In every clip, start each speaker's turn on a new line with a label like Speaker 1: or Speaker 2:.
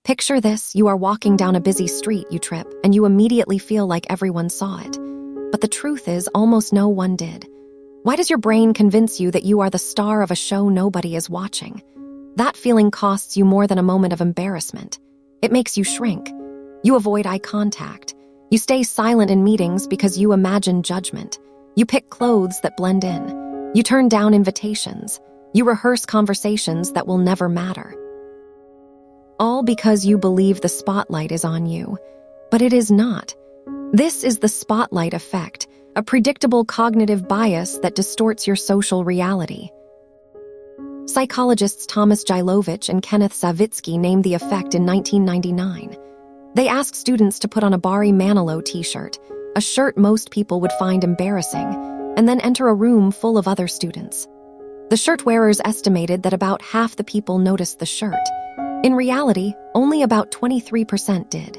Speaker 1: Picture this: you are walking down a busy street, you trip, and you immediately feel like everyone saw it. But the truth is, almost no one did. Why does your brain convince you that you are the star of a show nobody is watching? That feeling costs you more than a moment of embarrassment. It makes you shrink. You avoid eye contact. You stay silent in meetings because you imagine judgment. You pick clothes that blend in. You turn down invitations. You rehearse conversations that will never matter. All because you believe the spotlight is on you. But it is not. This is the spotlight effect, a predictable cognitive bias that distorts your social reality. Psychologists Thomas Gilovich and Kenneth Savitsky named the effect in 1999. They asked students to put on a Barry Manilow t-shirt, a shirt most people would find embarrassing, and then enter a room full of other students. The shirt wearers estimated that about half the people noticed the shirt. In reality, only about 23% did.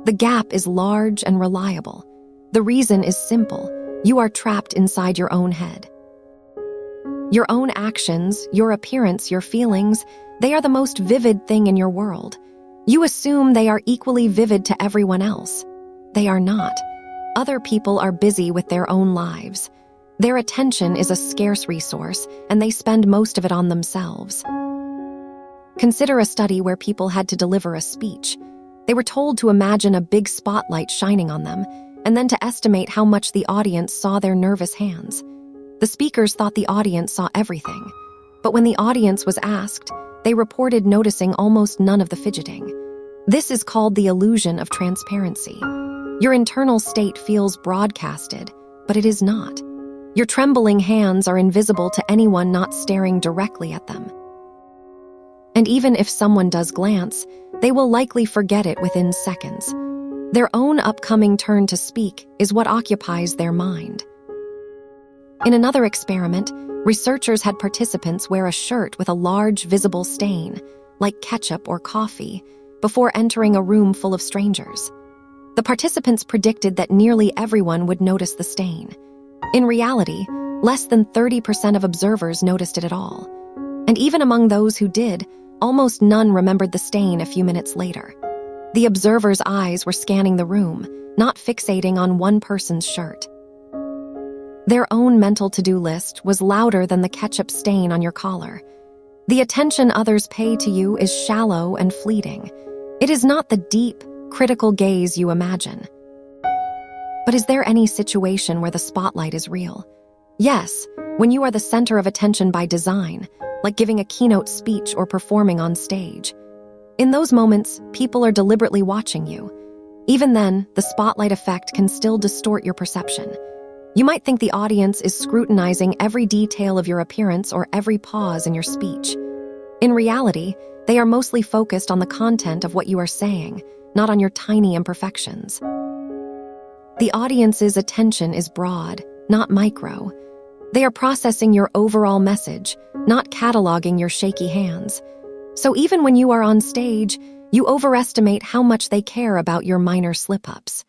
Speaker 1: The gap is large and reliable. The reason is simple. You are trapped inside your own head. Your own actions, your appearance, your feelings, they are the most vivid thing in your world. You assume they are equally vivid to everyone else. They are not. Other people are busy with their own lives. Their attention is a scarce resource, and they spend most of it on themselves. Consider a study where people had to deliver a speech. They were told to imagine a big spotlight shining on them, and then to estimate how much the audience saw their nervous hands. The speakers thought the audience saw everything, but when the audience was asked, they reported noticing almost none of the fidgeting. This is called the illusion of transparency. Your internal state feels broadcasted, but it is not. Your trembling hands are invisible to anyone not staring directly at them. And even if someone does glance, they will likely forget it within seconds. Their own upcoming turn to speak is what occupies their mind. In another experiment, researchers had participants wear a shirt with a large visible stain, like ketchup or coffee, before entering a room full of strangers. The participants predicted that nearly everyone would notice the stain. In reality, less than 30% of observers noticed it at all. And even among those who did, almost none remembered the stain a few minutes later. The observers' eyes were scanning the room, not fixating on one person's shirt. Their own mental to-do list was louder than the ketchup stain on your collar. The attention others pay to you is shallow and fleeting. It is not the deep, critical gaze you imagine. But is there any situation where the spotlight is real? Yes, when you are the center of attention by design, like giving a keynote speech or performing on stage. In those moments, people are deliberately watching you. Even then, the spotlight effect can still distort your perception. You might think the audience is scrutinizing every detail of your appearance or every pause in your speech. In reality, they are mostly focused on the content of what you are saying, not on your tiny imperfections. The audience's attention is broad, not micro. They are processing your overall message, not cataloging your shaky hands. So even when you are on stage, you overestimate how much they care about your minor slip-ups.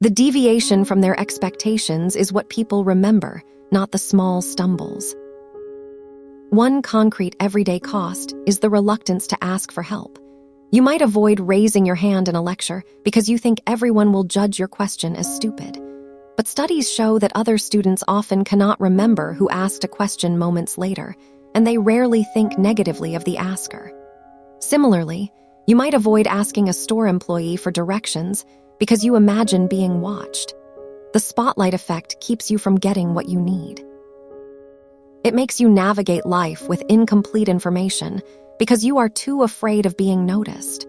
Speaker 1: The deviation from their expectations is what people remember, not the small stumbles. One concrete everyday cost is the reluctance to ask for help. You might avoid raising your hand in a lecture because you think everyone will judge your question as stupid. But studies show that other students often cannot remember who asked a question moments later, and they rarely think negatively of the asker. Similarly, you might avoid asking a store employee for directions because you imagine being watched. The spotlight effect keeps you from getting what you need. It makes you navigate life with incomplete information because you are too afraid of being noticed.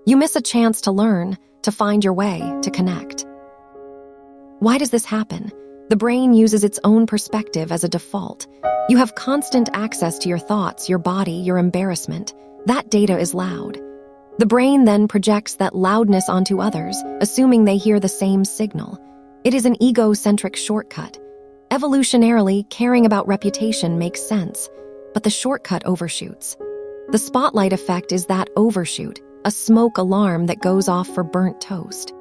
Speaker 1: You miss a chance to learn, to find your way, to connect. Why does this happen? The brain uses its own perspective as a default. You have constant access to your thoughts, your body, your embarrassment. That data is loud. The brain then projects that loudness onto others, assuming they hear the same signal. It is an egocentric shortcut. Evolutionarily, caring about reputation makes sense, but the shortcut overshoots. The spotlight effect is that overshoot, a smoke alarm that goes off for burnt toast.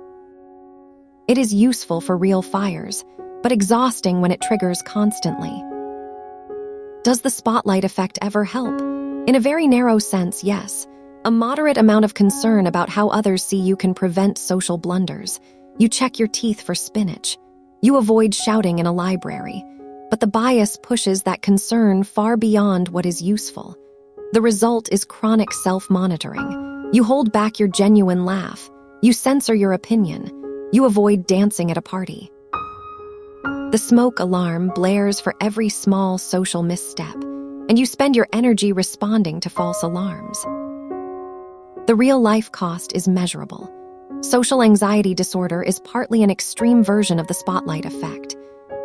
Speaker 1: It is useful for real fires, but exhausting when it triggers constantly. Does the spotlight effect ever help? In a very narrow sense, yes. A moderate amount of concern about how others see you can prevent social blunders. You check your teeth for spinach. You avoid shouting in a library. But the bias pushes that concern far beyond what is useful. The result is chronic self-monitoring. You hold back your genuine laugh. You censor your opinion. You avoid dancing at a party. The smoke alarm blares for every small social misstep, and you spend your energy responding to false alarms. The real-life cost is measurable. Social anxiety disorder is partly an extreme version of the spotlight effect.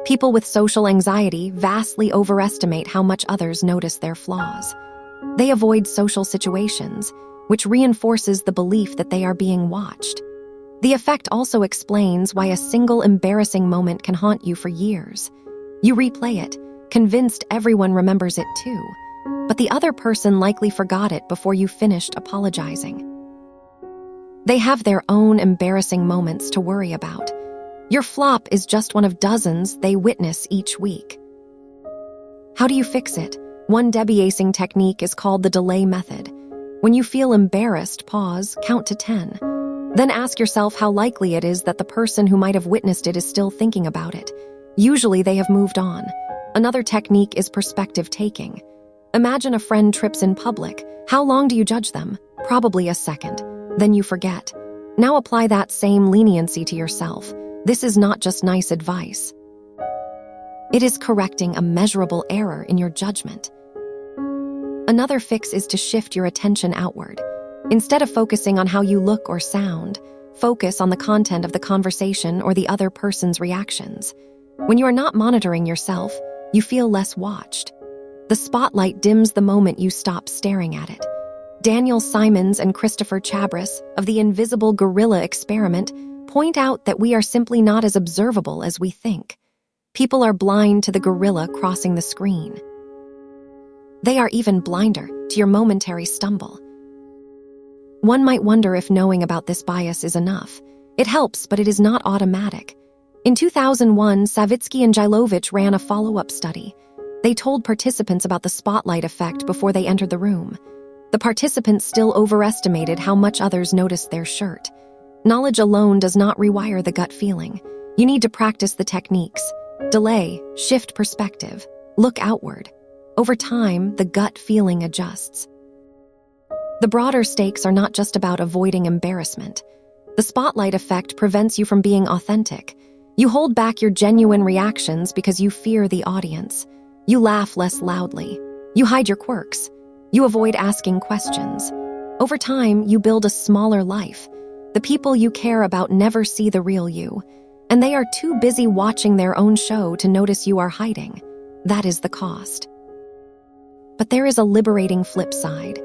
Speaker 1: People with social anxiety vastly overestimate how much others notice their flaws. They avoid social situations, which reinforces the belief that they are being watched. The effect also explains why a single embarrassing moment can haunt you for years. You replay it, convinced everyone remembers it too, but the other person likely forgot it before you finished apologizing. They have their own embarrassing moments to worry about. Your flop is just one of dozens they witness each week. How do you fix it? One debiasing technique is called the delay method. When you feel embarrassed, pause, count to 10. Then ask yourself how likely it is that the person who might have witnessed it is still thinking about it. Usually they have moved on. Another technique is perspective taking. Imagine a friend trips in public. How long do you judge them? Probably a second. Then you forget. Now apply that same leniency to yourself. This is not just nice advice. It is correcting a measurable error in your judgment. Another fix is to shift your attention outward. Instead of focusing on how you look or sound, focus on the content of the conversation or the other person's reactions. When you are not monitoring yourself, you feel less watched. The spotlight dims the moment you stop staring at it. Daniel Simons and Christopher Chabris of the Invisible Gorilla Experiment point out that we are simply not as observable as we think. People are blind to the gorilla crossing the screen. They are even blinder to your momentary stumble. One might wonder if knowing about this bias is enough. It helps, but it is not automatic. In 2001, Savitsky and Jailovich ran a follow-up study. They told participants about the spotlight effect before they entered the room. The participants still overestimated how much others noticed their shirt. Knowledge alone does not rewire the gut feeling. You need to practice the techniques. Delay, shift perspective, look outward. Over time, the gut feeling adjusts. The broader stakes are not just about avoiding embarrassment. The spotlight effect prevents you from being authentic. You hold back your genuine reactions because you fear the audience. You laugh less loudly. You hide your quirks. You avoid asking questions. Over time, you build a smaller life. The people you care about never see the real you, and they are too busy watching their own show to notice you are hiding. That is the cost. But there is a liberating flip side.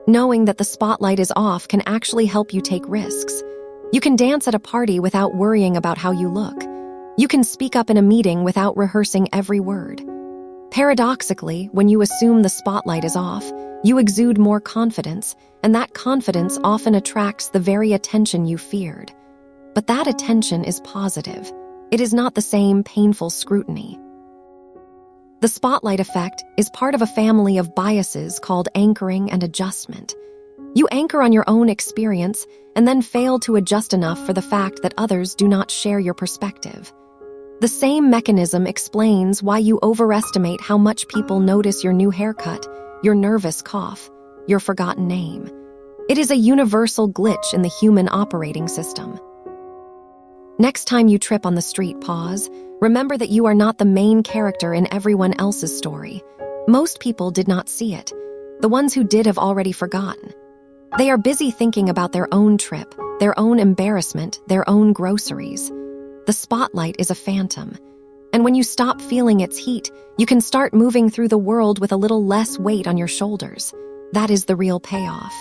Speaker 1: Knowing that the spotlight is off can actually help you take risks. You can dance at a party without worrying about how you look. You can speak up in a meeting without rehearsing every word. Paradoxically, when you assume the spotlight is off, you exude more confidence, and that confidence often attracts the very attention you feared. But that attention is positive. It is not the same painful scrutiny. The spotlight effect is part of a family of biases called anchoring and adjustment. You anchor on your own experience and then fail to adjust enough for the fact that others do not share your perspective. The same mechanism explains why you overestimate how much people notice your new haircut, your nervous cough, your forgotten name. It is a universal glitch in the human operating system. Next time you trip on the street, pause. Remember that you are not the main character in everyone else's story. Most people did not see it. The ones who did have already forgotten. They are busy thinking about their own trip, their own embarrassment, their own groceries. The spotlight is a phantom. And when you stop feeling its heat, you can start moving through the world with a little less weight on your shoulders. That is the real payoff.